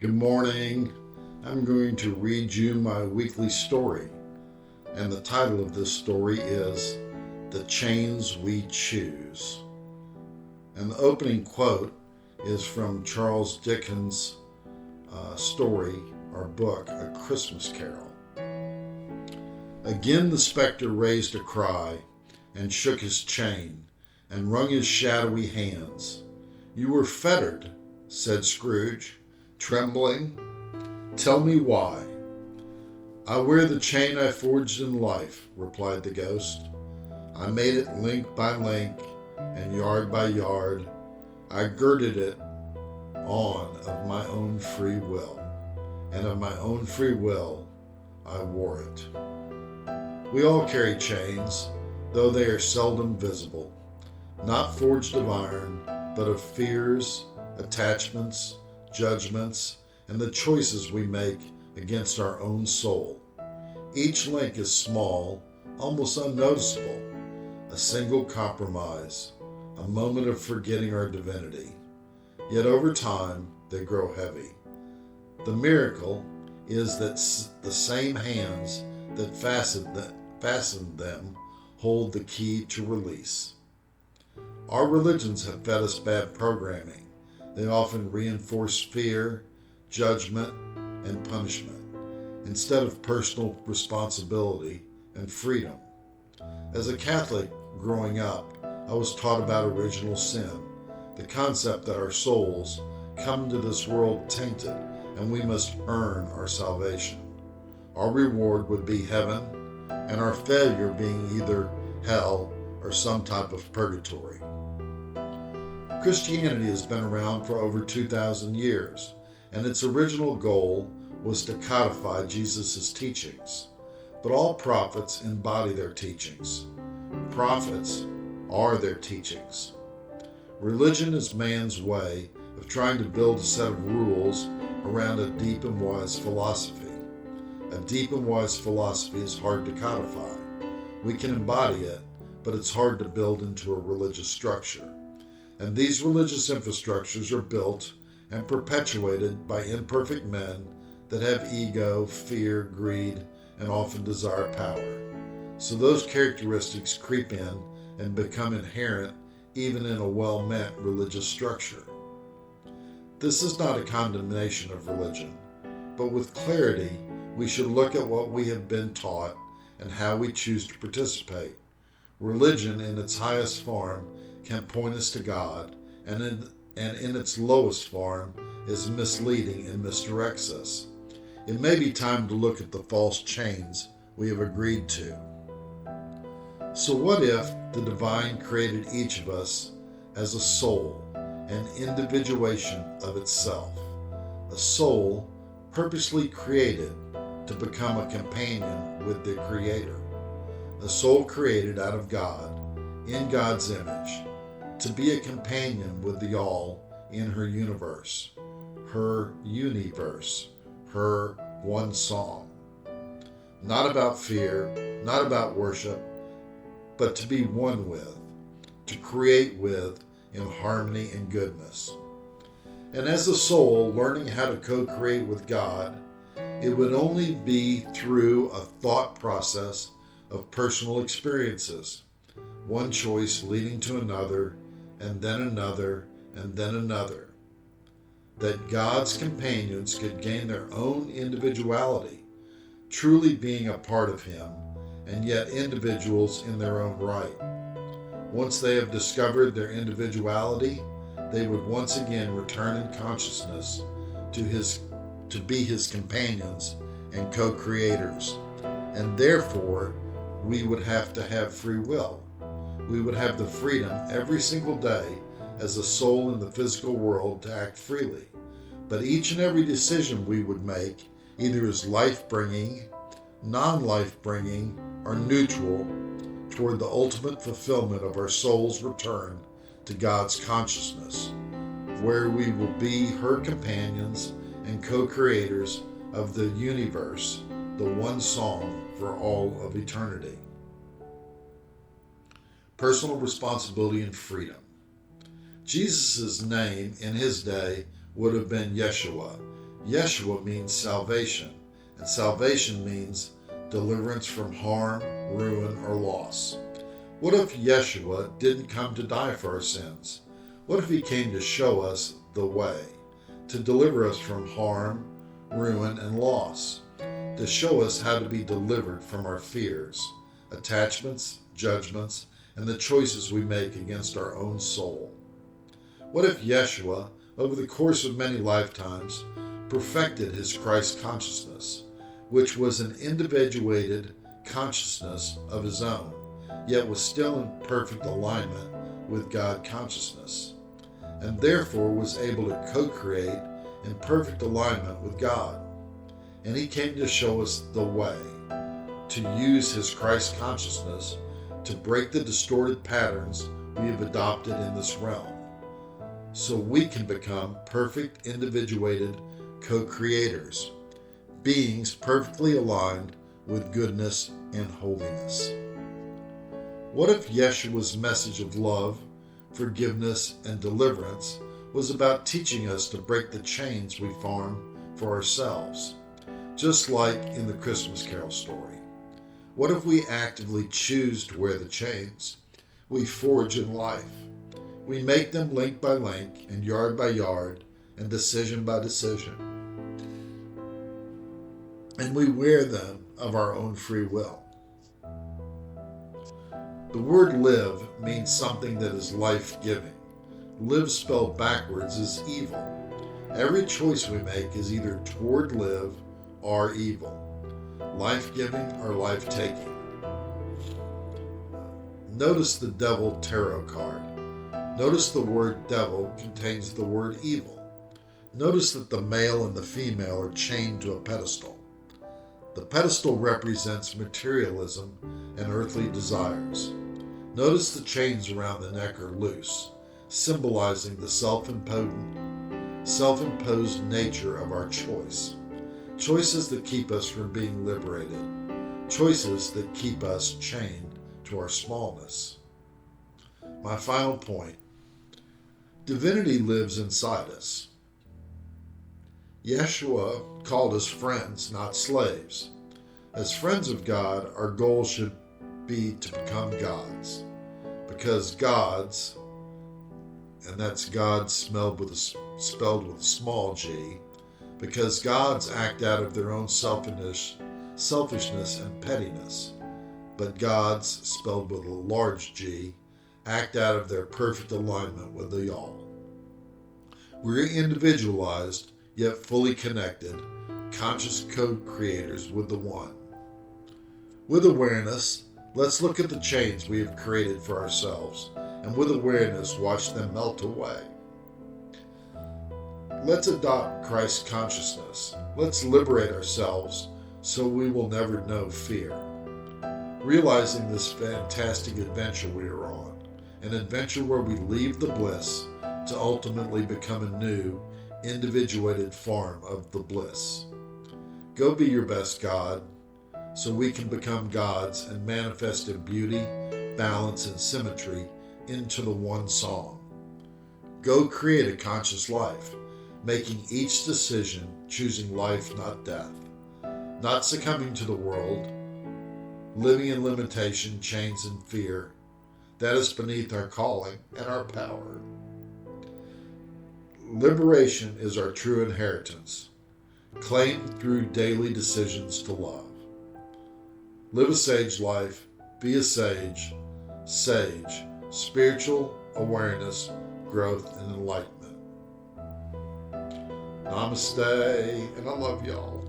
Good morning. I'm going to read you my weekly story, and the title of this story is The Chains We Choose. And the opening quote is from Charles Dickens' story or book, A Christmas Carol. Again the spectre raised a cry and shook his chain and wrung his shadowy hands. "You were fettered," said Scrooge, trembling. "Tell me why." "I wear the chain I forged in life," replied the ghost. "I made it link by link and yard by yard. I girded it on of my own free will, and of my own free will I wore it." We all carry chains, though they are seldom visible, not forged of iron, but of fears, attachments, judgments, and the choices we make against our own soul. Each link is small, almost unnoticeable, a single compromise, a moment of forgetting our divinity. Yet over time, they grow heavy. The miracle is that the same hands that fastened them hold the key to release. Our religions have fed us bad programming. They often reinforce fear, judgment, and punishment, instead of personal responsibility and freedom. As a Catholic growing up, I was taught about original sin, the concept that our souls come into this world tainted and we must earn our salvation. Our reward would be heaven, and our failure being either hell or some type of purgatory. Christianity has been around for over 2,000 years, and its original goal was to codify Jesus' teachings. But all prophets embody their teachings. Prophets are their teachings. Religion is man's way of trying to build a set of rules around a deep and wise philosophy. A deep and wise philosophy is hard to codify. We can embody it, but it's hard to build into a religious structure. And these religious infrastructures are built and perpetuated by imperfect men that have ego, fear, greed, and often desire power. So those characteristics creep in and become inherent even in a well-meant religious structure. This is not a condemnation of religion, but with clarity, we should look at what we have been taught and how we choose to participate. Religion in its highest form can point us to God, and in its lowest form is misleading and misdirects us. It may be time to look at the false chains we have agreed to. So what if the divine created each of us as a soul, an individuation of itself, a soul purposely created to become a companion with the Creator, a soul created out of God, in God's image, to be a companion with the all in her universe, her one song. Not about fear, not about worship, but to be one with, to create with in harmony and goodness. And as a soul learning how to co-create with God, it would only be through a thought process of personal experiences, one choice leading to another, and then another, and then another, that God's companions could gain their own individuality, truly being a part of Him, and yet individuals in their own right. Once they have discovered their individuality, they would once again return in consciousness to be His companions and co-creators. And therefore, we would have to have free will. We would have the freedom every single day as a soul in the physical world to act freely. But each and every decision we would make either is life-bringing, non-life-bringing, or neutral toward the ultimate fulfillment of our soul's return to God's consciousness, where we will be her companions and co-creators of the universe, the one song for all of eternity. Personal responsibility and freedom. Jesus' name in his day would have been Yeshua, Yeshua means salvation, and salvation means deliverance from harm, ruin, or loss. What if Yeshua didn't come to die for our sins? What if he came to show us the way, to deliver us from harm, ruin, and loss, to show us how to be delivered from our fears, attachments, judgments, and the choices we make against our own soul? What if Yeshua, over the course of many lifetimes, perfected his Christ consciousness, which was an individuated consciousness of his own, yet was still in perfect alignment with God consciousness, and therefore was able to co-create in perfect alignment with God? And he came to show us the way, to use his Christ consciousness to break the distorted patterns we have adopted in this realm, so we can become perfect individuated co-creators, beings perfectly aligned with goodness and holiness. What if Yeshua's message of love, forgiveness, and deliverance was about teaching us to break the chains we form for ourselves, just like in the Christmas Carol story? What if we actively choose to wear the chains we forge in life? We make them link by link and yard by yard and decision by decision. And we wear them of our own free will. The word live means something that is life-giving. Live spelled backwards is evil. Every choice we make is either toward live or evil, life-giving or life-taking. Notice the Devil Tarot card. Notice the word devil contains the word evil. Notice that the male and the female are chained to a pedestal. The pedestal represents materialism and earthly desires. Notice the chains around the neck are loose, symbolizing the self-imposed nature of our choice. Choices that keep us from being liberated. Choices that keep us chained to our smallness. My final point. Divinity lives inside us. Yeshua called us friends, not slaves. As friends of God, our goal should be to become gods. Because gods, and that's God spelled with a small g, because gods act out of their own selfishness and pettiness, but gods, spelled with a large G, act out of their perfect alignment with the all. We're individualized, yet fully connected, conscious co-creators with the One. With awareness, let's look at the chains we have created for ourselves, and with awareness, watch them melt away. Let's adopt Christ consciousness. Let's liberate ourselves so we will never know fear. Realizing this fantastic adventure we are on, an adventure where we leave the bliss to ultimately become a new, individuated form of the bliss. Go be your best God, so we can become gods and manifest in beauty, balance, and symmetry into the one song. Go create a conscious life, making each decision, choosing life, not death, not succumbing to the world, living in limitation, chains, and fear. That is beneath our calling and our power. Liberation is our true inheritance, claimed through daily decisions to love. Live a sage life, be a sage, spiritual awareness, growth, and enlightenment. Namaste, and I love y'all.